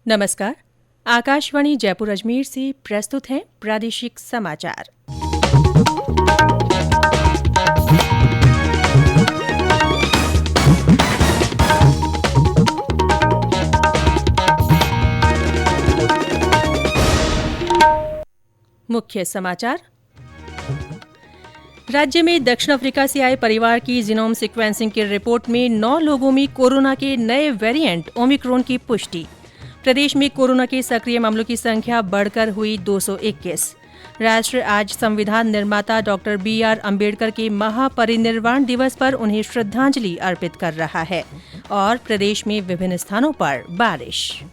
नमस्कार। आकाशवाणी जयपुर अजमेर से प्रस्तुत हैं प्रादेशिक समाचार। मुख्य समाचार। राज्य में दक्षिण अफ्रीका से आए परिवार की जीनोम सीक्वेंसिंग की रिपोर्ट में 9 लोगों में कोरोना के नए वेरिएंट ओमिक्रॉन की पुष्टि। प्रदेश में कोरोना के सक्रिय मामलों की संख्या बढ़कर हुई 221। राष्ट्र आज संविधान निर्माता डॉक्टर बी.आर. अम्बेडकर के महापरिनिर्वाण दिवस पर उन्हें श्रद्धांजलि अर्पित कर रहा है। और प्रदेश में विभिन्न स्थानों पर बारिश।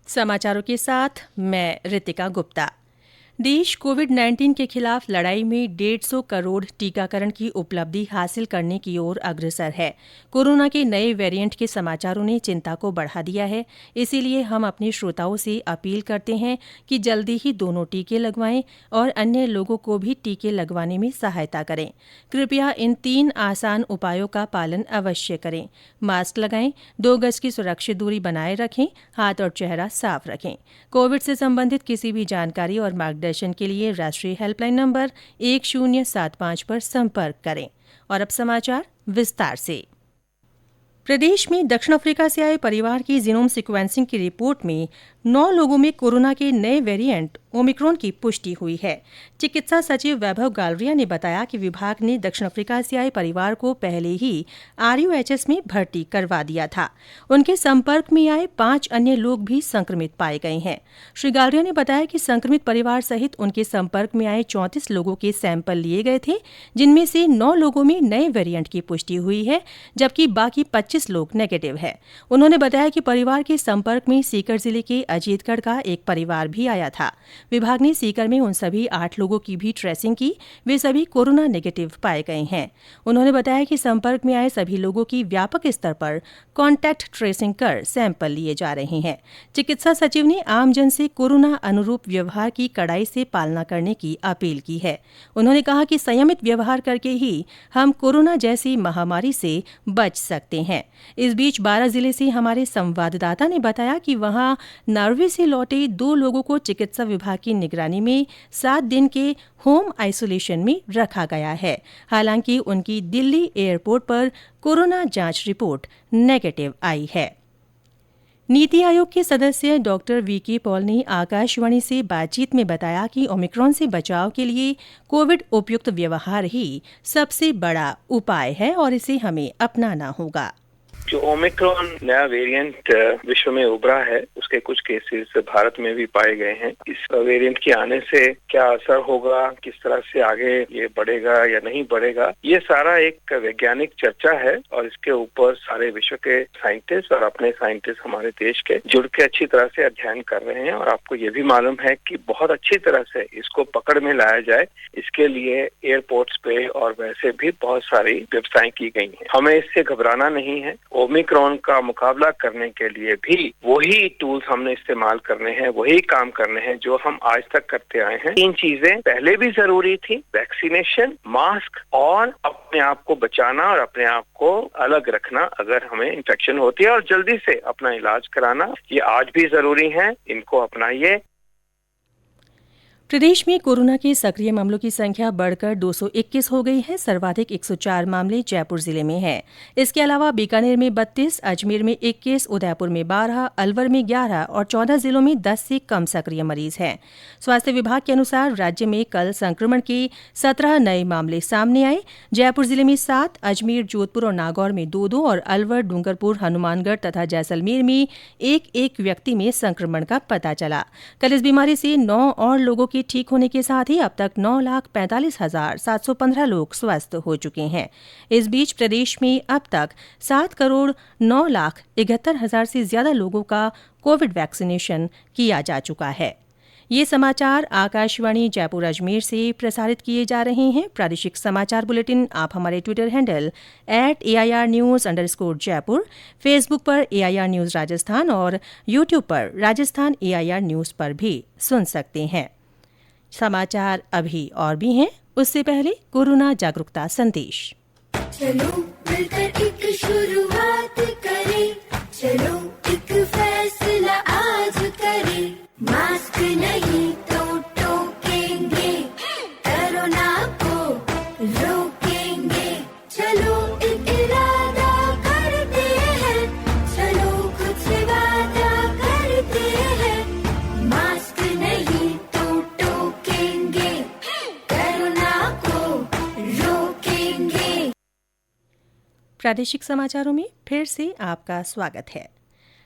समाचारों के साथ मैं रितिका गुप्ता। देश कोविड-19 के खिलाफ लड़ाई में 150 करोड़ टीकाकरण की उपलब्धि हासिल करने की ओर अग्रसर है। कोरोना के नए वेरिएंट के समाचारों ने चिंता को बढ़ा दिया है। इसीलिए हम अपने श्रोताओं से अपील करते हैं कि जल्दी ही दोनों टीके लगवाएं और अन्य लोगों को भी टीके लगवाने में सहायता करें। कृपया इन 3 आसान उपायों का पालन अवश्य करें। मास्क लगाएं, 2 गज की सुरक्षित दूरी बनाए रखें, हाथ और चेहरा साफ रखें। कोविड से संबंधित किसी भी जानकारी और मार्गदर्शन के लिए राष्ट्रीय हेल्पलाइन नंबर 1075 पर संपर्क करें। और अब समाचार विस्तार से। प्रदेश में दक्षिण अफ्रीका से आए परिवार की जीनोम सीक्वेंसिंग की रिपोर्ट में 9 लोगों में कोरोना के नए वेरिएंट ओमिक्रॉन की पुष्टि हुई है। चिकित्सा सचिव वैभव गालरिया ने बताया कि विभाग ने दक्षिण अफ्रीका से आए परिवार को पहले ही आरयूएचएस में भर्ती करवा दिया था। उनके संपर्क में आए 5 अन्य लोग भी संक्रमित पाए गए हैं। श्री गालरिया ने बताया कि संक्रमित परिवार सहित उनके संपर्क में आए 34 लोगों के सैंपल लिए गए थे, जिनमें से 9 लोगों में नए वेरिएंट की पुष्टि हुई है, जबकि बाकी 25 लोग नेगेटिव है। उन्होंने बताया कि परिवार के संपर्क में सीकर जिले के अजीतगढ़ का एक परिवार भी आया था। विभाग ने सीकर में उन सभी 8 लोगों की भी ट्रेसिंग की। वे सभी कोरोना नेगेटिव पाए गए हैं। उन्होंने बताया कि संपर्क में आए सभी लोगों की व्यापक स्तर पर कॉन्टैक्ट ट्रेसिंग कर सैंपल लिए जा रहे हैं। चिकित्सा सचिव ने आमजन से कोरोना अनुरूप व्यवहार की कड़ाई से पालना करने की अपील की है। उन्होंने कहा कि संयमित व्यवहार करके ही हम कोरोना जैसी महामारी से बच सकते हैं। इस बीच 12 जिले से हमारे संवाददाता ने बताया कि वहां नॉर्वे से लौटे 2 लोगों को चिकित्सा विभाग की निगरानी में 7 दिन के होम आइसोलेशन में रखा गया है। हालांकि उनकी दिल्ली एयरपोर्ट पर कोरोना जांच रिपोर्ट नेगेटिव आई है। नीति आयोग के सदस्य डॉक्टर वीके पॉल ने आकाशवाणी से बातचीत में बताया कि ओमिक्रॉन से बचाव के लिए कोविड उपयुक्त व्यवहार ही सबसे बड़ा उपाय है और इसे हमें अपनाना होगा। जो ओमिक्रॉन नया वेरिएंट विश्व में उभरा है, उसके कुछ केसेस भारत में भी पाए गए हैं। इस वेरिएंट के आने से क्या असर होगा, किस तरह से आगे ये बढ़ेगा या नहीं बढ़ेगा, ये सारा एक वैज्ञानिक चर्चा है और इसके ऊपर सारे विश्व के साइंटिस्ट और अपने साइंटिस्ट हमारे देश के जुड़ के अच्छी तरह से अध्ययन कर रहे हैं। और आपको ये भी मालूम है कि बहुत अच्छी तरह से इसको पकड़ में लाया जाए, इसके लिए एयरपोर्ट्स पे और वैसे भी बहुत सारी व्यवस्थाएं की गई हैं। हमें इससे घबराना नहीं है। ओमिक्रॉन का मुकाबला करने के लिए भी वही टूल्स हमने इस्तेमाल करने हैं, वही काम करने हैं जो हम आज तक करते आए हैं। 3 चीजें पहले भी जरूरी थी, वैक्सीनेशन, मास्क और अपने आप को बचाना और अपने आप को अलग रखना अगर हमें इन्फेक्शन होती है, और जल्दी से अपना इलाज कराना, ये आज भी जरूरी है। इनको अपनाइए। प्रदेश में कोरोना के सक्रिय मामलों की संख्या बढ़कर 221 हो गई है। सर्वाधिक 104 मामले जयपुर जिले में हैं। इसके अलावा बीकानेर में 32, अजमेर में 21, उदयपुर में 12, अलवर में 11 और 14 जिलों में 10 से कम सक्रिय मरीज हैं। स्वास्थ्य विभाग के अनुसार राज्य में कल संक्रमण के 17 नए मामले सामने आए। जयपुर जिले में 7, अजमेर, जोधपुर और नागौर में 2-2 और अलवर, डूंगरपुर, हनुमानगढ़ तथा जैसलमेर में 1-1 व्यक्ति में संक्रमण का पता चला। कल इस बीमारी से 9 और लोगों के ठीक होने के साथ ही अब तक 9,45,715 लोग स्वस्थ हो चुके हैं। इस बीच प्रदेश में अब तक 7,09,71,000 से ज्यादा लोगों का कोविड वैक्सीनेशन किया जा चुका है। ये समाचार आकाशवाणी जयपुर अजमेर से प्रसारित किए जा रहे हैं। प्रादेशिक समाचार बुलेटिन आप हमारे ट्विटर हैंडल @AIRnews_जयपुर, फेसबुक पर AIR न्यूज राजस्थान और यूट्यूब पर राजस्थान AIR न्यूज पर भी सुन सकते हैं। समाचार अभी और भी हैं, उससे पहले कोरोना जागरूकता संदेश। चलो मिलकर एक शुरुआत करें, चलो एक फैसला आज करें, मास्क नहीं तो टोकेंगे, कोरोना को रोकेंगे, चलो एक इरादा करते हैं, चलो कुछ वादा करते हैं, मास्क नहीं तो टोकेंगे, कोरोना को रोकेंगे। प्रादेशिक समाचारों में फिर से आपका स्वागत है।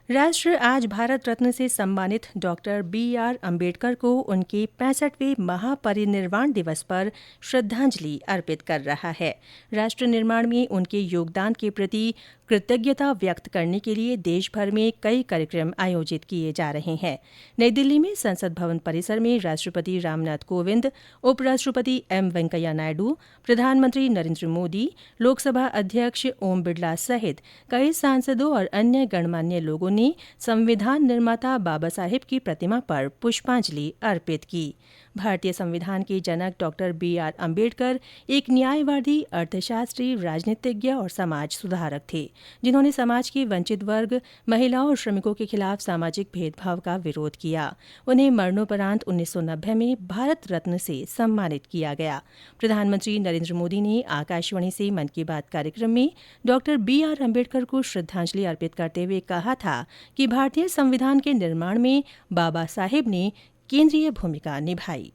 राष्ट्र आज भारत रत्न से सम्मानित डॉक्टर B.R. अम्बेडकर को उनके 65वें महापरिनिर्वाण दिवस पर श्रद्धांजलि अर्पित कर रहा है। राष्ट्र निर्माण में उनके योगदान के प्रति कृतज्ञता व्यक्त करने के लिए देश भर में कई कार्यक्रम आयोजित किए जा रहे हैं। नई दिल्ली में संसद भवन परिसर में राष्ट्रपति रामनाथ कोविंद, उपराष्ट्रपति M. वेंकैया नायडू, प्रधानमंत्री नरेंद्र मोदी, लोकसभा अध्यक्ष ओम बिरला सहित कई सांसदों और अन्य गणमान्य लोगों ने संविधान निर्माता बाबा साहेब की प्रतिमा पर पुष्पांजलि अर्पित की। भारतीय संविधान के जनक डॉक्टर B.R. अम्बेडकर एक न्यायवादी, अर्थशास्त्री, राजनीतिज्ञ और समाज सुधारक थे, जिन्होंने समाज के वंचित वर्ग, महिलाओं और श्रमिकों के खिलाफ सामाजिक भेदभाव का विरोध किया। उन्हें मरणोपरांत 1990 में भारत रत्न से सम्मानित किया गया। प्रधानमंत्री नरेंद्र मोदी ने आकाशवाणी से मन की बात कार्यक्रम में डॉक्टर B.R. अम्बेडकर को श्रद्धांजलि अर्पित करते हुए कहा था कि भारतीय संविधान के निर्माण में बाबा साहेब ने केंद्रीय भूमिका निभाई।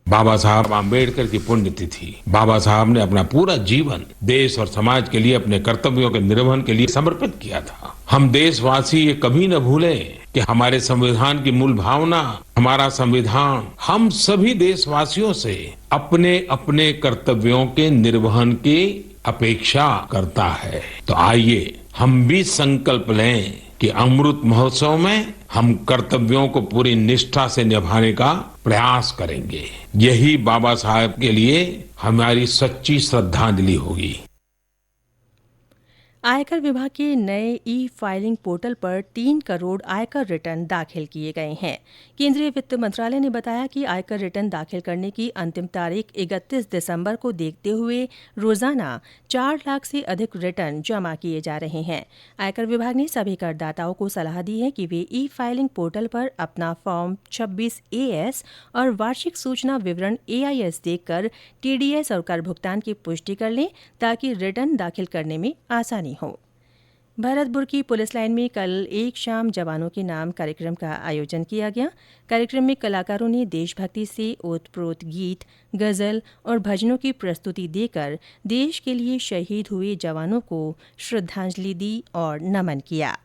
बाबा साहब आम्बेडकर की पुण्यतिथि। बाबा साहब ने अपना पूरा जीवन देश और समाज के लिए अपने कर्तव्यों के निर्वहन के लिए समर्पित किया था। हम देशवासी ये कभी न भूलें कि हमारे संविधान की मूल भावना, हमारा संविधान हम सभी देशवासियों से अपने अपने कर्तव्यों के निर्वहन की अपेक्षा करता है। तो आइए हम भी संकल्प लें कि अमृत महोत्सव में हम कर्तव्यों को पूरी निष्ठा से निभाने का प्रयास करेंगे। यही बाबा साहब के लिए हमारी सच्ची श्रद्धांजलि होगी। आयकर विभाग के नए ई-फाइलिंग पोर्टल पर 3 करोड़ आयकर रिटर्न दाखिल किए गए हैं। केंद्रीय वित्त मंत्रालय ने बताया कि आयकर रिटर्न दाखिल करने की अंतिम तारीख 31 दिसंबर को देखते हुए रोजाना 4 लाख से अधिक रिटर्न जमा किए जा रहे हैं। आयकर विभाग ने सभी करदाताओं को सलाह दी है कि वे ई-फाइलिंग पोर्टल पर अपना फॉर्म 26AS और वार्षिक सूचना विवरण AIS देखकर TDS और कर भुगतान की पुष्टि कर लें, ताकि रिटर्न दाखिल करने में आसानी हो। भरतपुर की पुलिस लाइन में कल एक शाम जवानों के नाम कार्यक्रम का आयोजन किया गया। कार्यक्रम में कलाकारों ने देशभक्ति से ओतप्रोत गीत, गजल और भजनों की प्रस्तुति देकर देश के लिए शहीद हुए जवानों को श्रद्धांजलि दी और नमन किया।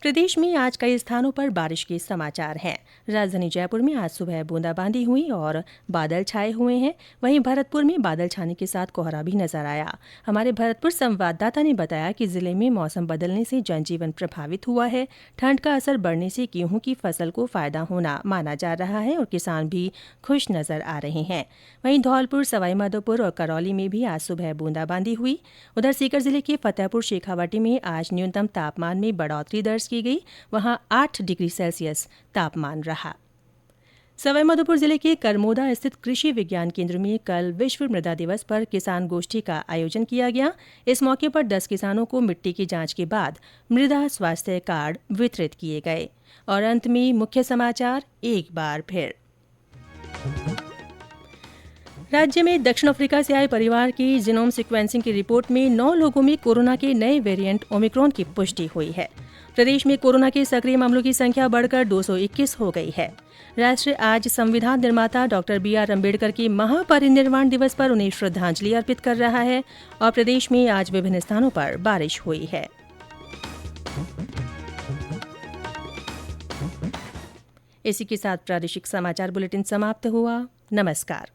प्रदेश में आज कई स्थानों पर बारिश के समाचार हैं। राजधानी जयपुर में आज सुबह बूंदाबांदी हुई और बादल छाए हुए हैं। वहीं भरतपुर में बादल छाने के साथ कोहरा भी नजर आया। हमारे भरतपुर संवाददाता ने बताया कि जिले में मौसम बदलने से जनजीवन प्रभावित हुआ है। ठंड का असर बढ़ने से गेहूं की फसल को फायदा होना माना जा रहा है और किसान भी खुश नजर आ रहे हैं। वहीं धौलपुर, सवाईमाधोपुर और करौली में भी आज सुबह बूंदाबांदी हुई। उधर सीकर जिले के फतेहपुर शेखावाटी में आज न्यूनतम तापमान में बढ़ोतरी दर्ज की गई। वहां 8 डिग्री सेल्सियस तापमान रहा। सवाईमाधोपुर जिले के करमोदा स्थित कृषि विज्ञान केंद्र में कल विश्व मृदा दिवस पर किसान गोष्ठी का आयोजन किया गया। इस मौके पर 10 किसानों को मिट्टी की जांच के बाद मृदा स्वास्थ्य कार्ड वितरित किए गए। और अंत में मुख्य समाचार एक बार फिर। राज्य में दक्षिण अफ्रीका से आए परिवार की जीनोम सीक्वेंसिंग की रिपोर्ट में 9 लोगों में कोरोना के नए वेरिएंट ओमिक्रॉन की पुष्टि हुई है। प्रदेश में कोरोना के सक्रिय मामलों की संख्या बढ़कर 221 हो गई है। राष्ट्र आज संविधान निर्माता डॉक्टर B.R. अम्बेडकर के महापरिनिर्वाण दिवस पर उन्हें श्रद्धांजलि अर्पित कर रहा है। और प्रदेश में आज विभिन्न स्थानों पर बारिश हुई है। इसी के साथ प्रादेशिक समाचार बुलेटिन समाप्त हुआ। नमस्कार।